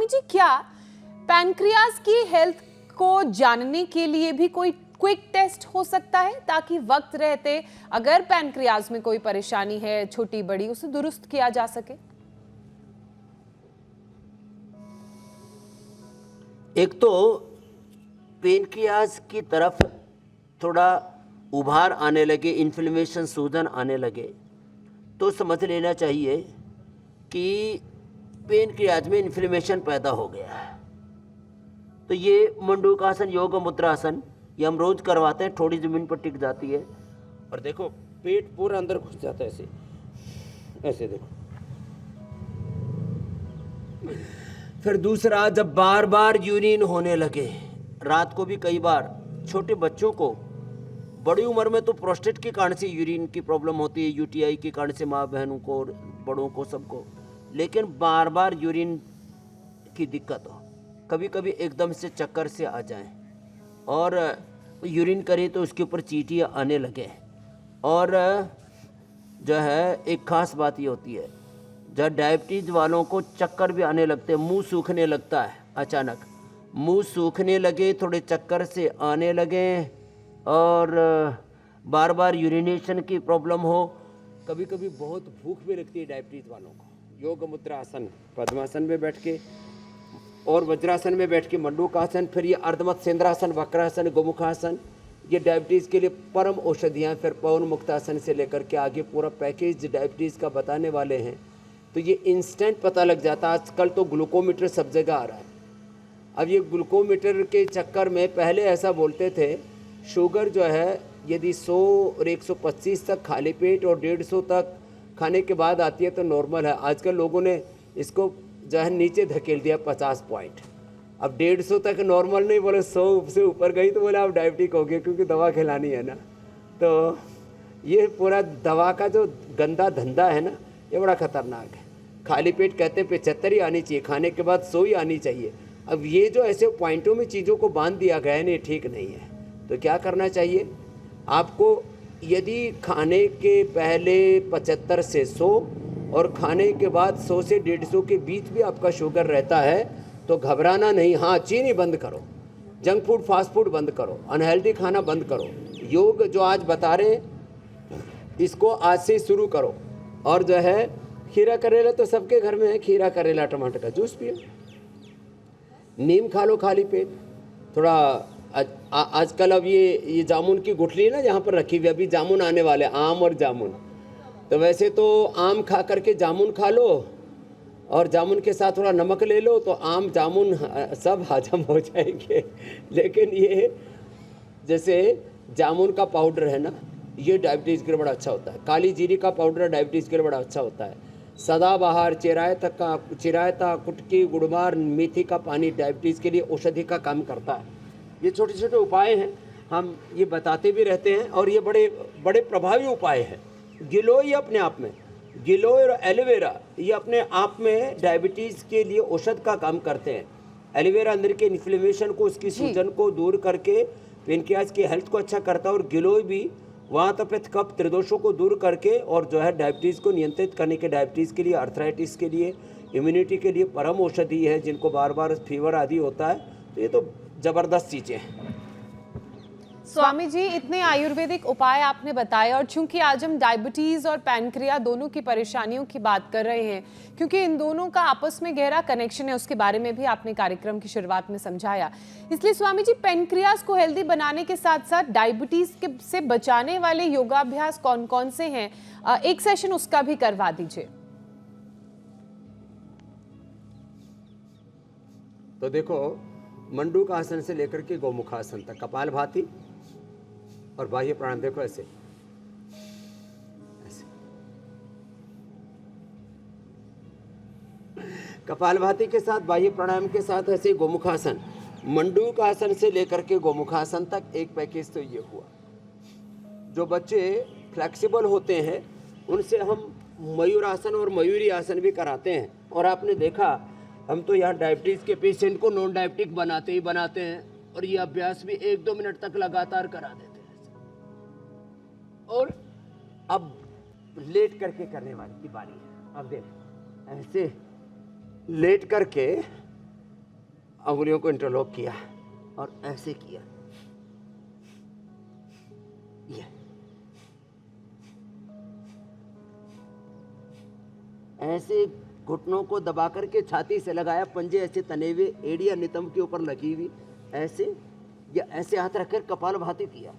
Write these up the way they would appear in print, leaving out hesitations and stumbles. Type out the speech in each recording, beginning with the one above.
जी, क्या पैनक्रियाज की हेल्थ को जानने के लिए भी कोई क्विक टेस्ट हो सकता है, ताकि वक्त रहते अगर पैनक्रियाज में कोई परेशानी है छोटी बड़ी, उसे दुरुस्त किया जा सके? एक तो पेनक्रियाज की तरफ थोड़ा उभार आने लगे, इन्फ्लेमेशन, सूजन आने लगे, तो समझ लेना चाहिए कि पेनक्रियाज में इन्फ्लेमेशन पैदा हो गया है। तो ये मंडूकासन, योग मुद्रासन, ये हम रोज करवाते हैं। थोड़ी जमीन पर टिक जाती है और देखो पेट पूरा अंदर घुस जाता है, ऐसे ऐसे देखो। फिर दूसरा, जब बार बार यूरिन होने लगे, रात को भी कई बार, छोटे बच्चों को, बड़ी उम्र में तो प्रोस्टेट के कारण से यूरिन की प्रॉब्लम होती है, यूटीआई के कारण से माँ बहनों को, बड़ों को, सबको, लेकिन बार बार यूरिन की दिक्कत हो, कभी कभी एकदम से चक्कर से आ जाए और यूरिन करें तो उसके ऊपर चींटियाँ आने लगे। और जो है एक ख़ास बात ये होती है, जब डायबिटीज़ वालों को चक्कर भी आने लगते हैं, मुंह सूखने लगता है, अचानक मुंह सूखने लगे, थोड़े चक्कर से आने लगे और बार बार यूरिनेशन की प्रॉब्लम हो, कभी कभी बहुत भूख भी लगती है डायबिटीज़ वालों को। योग मुद्रा आसन, पद्मासन में बैठ के और वज्रासन में बैठ के मंडूकासन, फिर ये अर्धमत्स्येंद्रासन, वक्रासन, गोमुखासन, ये डायबिटीज़ के लिए परम औषधियाँ। फिर पवन मुक्तासन से लेकर के आगे पूरा पैकेज डायबिटीज़ का बताने वाले हैं, तो ये इंस्टेंट पता लग जाता है। आजकल तो ग्लूकोमीटर सब जगह आ रहा है। अब ये ग्लूकोमीटर के चक्कर में पहले ऐसा बोलते थे, शुगर जो है यदि 100 और 125 तक खाली पेट और 150 तक खाने के बाद आती है तो नॉर्मल है। आजकल लोगों ने इसको जो है नीचे धकेल दिया 50 पॉइंट। अब 150 तक नॉर्मल नहीं, बोले 100 से ऊपर गई तो बोले आप डायबिटिक हो गए, क्योंकि दवा खिलानी है ना। तो ये पूरा दवा का जो गंदा धंधा है ना, ये बड़ा खतरनाक है। खाली पेट कहते हैं 75 ही आनी चाहिए, खाने के बाद 100 ही आनी चाहिए। अब ये जो ऐसे पॉइंटों में चीज़ों को बांध दिया गया है ना, ये ठीक नहीं है। तो क्या करना चाहिए आपको, यदि खाने के पहले 75 से 100 और खाने के बाद 100 से 150 के बीच भी आपका शुगर रहता है तो घबराना नहीं। हाँ, चीनी बंद करो, जंक फूड, फास्ट फूड बंद करो, अनहेल्दी खाना बंद करो। योग जो आज बता रहे हैं इसको आज से शुरू करो। और जो है खीरा करेला तो सबके घर में है, खीरा करेला टमाटर का जूस पियो, नीम खा लो खाली पेट। थोड़ा आजकल अब ये जामुन की गुठली है ना जहाँ पर रखी हुई, अभी जामुन आने वाले, आम और जामुन। तो वैसे तो आम खा करके जामुन खा लो और जामुन के साथ थोड़ा नमक ले लो तो आम जामुन सब हजम हो जाएंगे। लेकिन ये जैसे जामुन का पाउडर है ना, ये डायबिटीज़ के लिए बड़ा अच्छा होता है। काली जीरी का पाउडर डायबिटीज़ के लिए बड़ा अच्छा होता है। सदाबहार, चिरायता, कुटकी, गुड़मार, मेथी का पानी डायबिटीज़ के लिए औषधि का काम करता है। ये छोटे छोटे उपाय हैं, हम ये बताते भी रहते हैं और ये बड़े बड़े प्रभावी उपाय हैं। गिलोय अपने आप में, गिलोय और एलोवेरा ये अपने आप में डायबिटीज़ के लिए औषध का काम करते हैं। एलोवेरा अंदर के इन्फ्लेमेशन को, उसकी सूजन को दूर करके पेनक्रियाज की हेल्थ को अच्छा करता है, और गिलोय भी वात, पित्त, कफ, त्रिदोषों को दूर करके और जो है डायबिटीज़ को नियंत्रित करने के, डायबिटीज़ के लिए, अर्थराइटिस के लिए, इम्यूनिटी के लिए परम औषधि है। जिनको बार बार फीवर आदि होता है तो ये तो ज़बरदस्त चीज़ें हैं। स्वामी जी, इतने आयुर्वेदिक उपाय आपने बताए, और चूंकि आज हम डायबिटीज और पैनक्रिया दोनों की परेशानियों की बात कर रहे हैं, क्योंकि इन दोनों का आपस में गहरा कनेक्शन है, उसके बारे में भी आपने कार्यक्रम की शुरुआत में समझाया। इसलिए स्वामी जी, पैनक्रियाज को हेल्दी बनाने के साथ साथ डायबिटीज से बचाने वाले योगाभ्यास कौन कौन से हैं, एक सेशन उसका भी करवा दीजिए। तो देखो, मंडूकासन से लेकर के गोमुखासन तक, कपालभाति और बाह्य प्राणायाम, देखो ऐसे ऐसे। कपालभाति के साथ, बाह्य प्राणायाम के साथ ऐसे गोमुखासन, मंडूकासन से लेकर के गोमुखासन तक एक पैकेज तो ये हुआ। जो बच्चे फ्लेक्सिबल होते हैं उनसे हम मयूरासन और मयूरी आसन भी कराते हैं। और आपने देखा, हम तो यहाँ डायबिटीज़ के पेशेंट को नॉन डायबिटिक बनाते हैं, और ये अभ्यास भी 1-2 मिनट तक लगातार करा देते हैं। और अब लेट करके करने वाली की बारी है। अब देख, ऐसे लेट करके अंगुलियों को इंटरलॉक किया और ऐसे किया, ये ऐसे घुटनों को दबा करके छाती से लगाया, पंजे ऐसे तने हुए, एड़ी और नितंब के ऊपर लगी हुई, ऐसे या ऐसे हाथ रखकर कपालभाति किया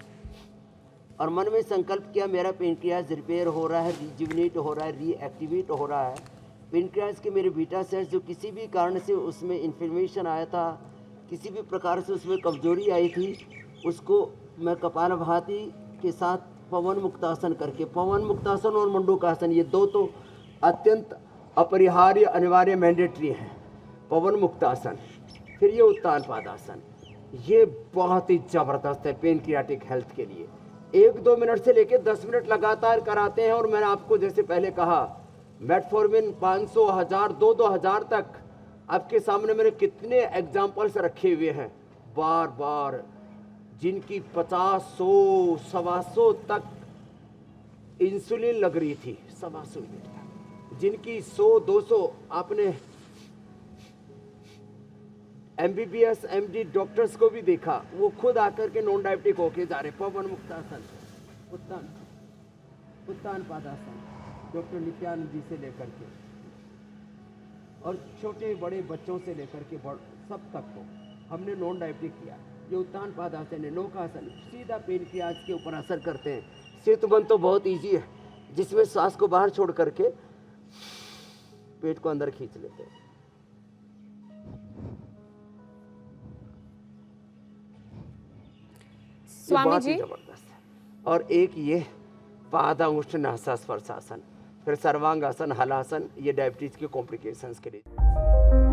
और मन में संकल्प किया मेरा पेनक्रियास रिपेयर हो रहा है, रिजुविनेट हो रहा है, रीएक्टिवेट हो रहा है। पेनक्रियास के मेरे बीटा सेल्स जो किसी भी कारण से उसमें इन्फ्लेमेशन आया था, किसी भी प्रकार से उसमें कमजोरी आई थी, उसको मैं कपालभाति के साथ पवन मुक्तासन करके, पवन मुक्तासन और मंडूकासन ये दो तो अत्यंत अपरिहार्य अनिवार्य मैंडेटरी है। पवन मुक्तासन, फिर ये उत्तान पादासन, ये बहुत ही ज़बरदस्त है पेनक्रियाटिक हेल्थ के लिए। 1-2 मिनट से लेकर 10 मिनट लगातार कराते हैं और मैंने आपको जैसे पहले कहा मेटफॉर्मिन 500, 1000, 2-2000 तक आपके सामने मैंने कितने एग्जाम्पल्स रखे हुए हैं बार बार, जिनकी 50, 100, 125 तक इंसुलिन लग रही थी, 125 यूनिट तक, जिनकी 100, 200 आपने MBBS, MD डॉक्टर्स को भी देखा, वो खुद आकर के नॉन डायबिटिक होके जा रहे। पवन मुक्तासन, उत्तान पादासन, डॉक्टर नित्यानंद जी से लेकर के और छोटे बड़े बच्चों से लेकर के सब तक को हमने नॉन डायबिटिक किया। ये उत्तान पादासन है, नौकासन, सीधा पेनक्रियाज के ऊपर असर करते हैं। सेतुबंध तो बहुत ईजी है, जिसमें सांस को बाहर छोड़ करके पेट को अंदर खींच लेते हैं। स्वामी जी जबरदस्त है। और एक ये पादांगुष्ठ नासा स्पर्शासन, फिर सर्वांगासन, हलासन, ये डायबिटीज के कॉम्प्लिकेशंस के लिए।